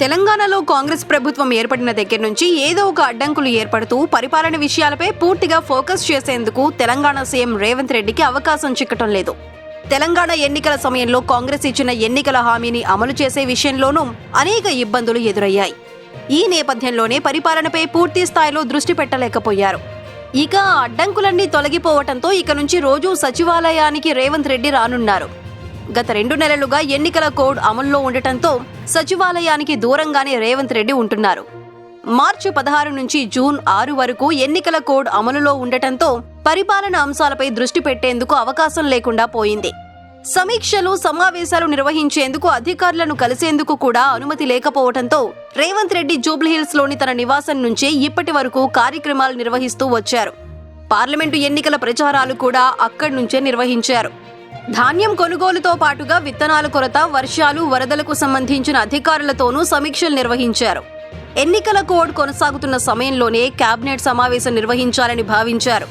తెలంగాణలో కాంగ్రెస్ ప్రభుత్వం ఏర్పడిన దగ్గర నుంచి ఏదో ఒక అడ్డంకులు ఏర్పడుతూ పరిపాలన విషయాలపై పూర్తిగా ఫోకస్ చేసేందుకు తెలంగాణ సీఎం రేవంత్ రెడ్డికి అవకాశం చిక్కటం లేదు. తెలంగాణ ఎన్నికల సమయంలో కాంగ్రెస్ ఇచ్చిన ఎన్నికల హామీని అమలు చేసే విషయంలోనూ అనేక ఇబ్బందులు ఎదురయ్యాయి. ఈ నేపథ్యంలోనే పరిపాలనపై పూర్తి స్థాయిలో దృష్టి పెట్టలేకపోయారు. ఇక అడ్డంకులన్నీ తొలగిపోవటంతో ఇక నుంచి రోజూ సచివాలయానికి రేవంత్ రెడ్డి రానున్నారు. గత 2 నెలలుగా ఎన్నికల కోడ్ అమల్లో ఉండటంతో సచివాలయానికి దూరంగానే రేవంత్ రెడ్డి ఉంటున్నారు. మార్చి 16 నుంచి జూన్ 6 వరకు ఎన్నికల కోడ్ అమలులో ఉండటంతో పరిపాలన అంశాలపై దృష్టి పెట్టేందుకు అవకాశం లేకుండా పోయింది. సమీక్షలు, సమావేశాలు నిర్వహించేందుకు అధికారులను కలిసేందుకు కూడా అనుమతి లేకపోవడంతో రేవంత్ రెడ్డి జూబ్లీహిల్స్ లోని తన నివాసం నుంచే ఇప్పటి వరకు కార్యక్రమాలు నిర్వహిస్తూ వచ్చారు. పార్లమెంటు ఎన్నికల ప్రచారాలు కూడా అక్కడి నుంచే నిర్వహించారు. ధాన్యం కొనుగోలుతో పాటుగా విత్తనాల కొరత, వర్షాలు, వరదలకు సంబంధించిన అధికారులతోనూ సమీక్షలు నిర్వహించారు. ఎన్నికల కోడ్ కొనసాగుతున్న సమయంలోనే కేబినెట్ సమావేశం నిర్వహించాలని భావించారు.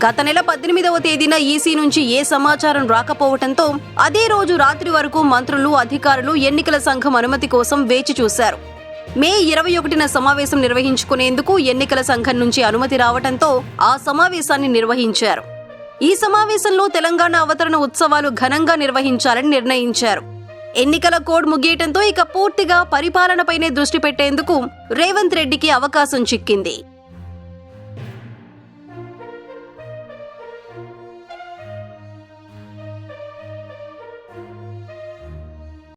గత నెల 18వ తేదీన ఈసీ నుంచి ఏ సమాచారం రాకపోవడంతో అదే రోజు రాత్రి వరకు మంత్రులు, అధికారులు ఎన్నికల సంఘం అనుమతి కోసం వేచి చూశారు. మే 21న సమావేశం నిర్వహించుకునేందుకు ఎన్నికల సంఘం నుంచి అనుమతి రావడంతో ఆ సమావేశాన్ని నిర్వహించారు. ఈ సమావేశంలో తెలంగాణ అవతరణ ఉత్సవాలు ఘనంగా నిర్వహించాలని నిర్ణయించారు. ఎన్నికల కోడ్ ముగియటంతో ఇక పూర్తిగా పరిపాలనపైనే దృష్టి పెట్టేందుకు రేవంత్ రెడ్డికి అవకాశం చిక్కింది.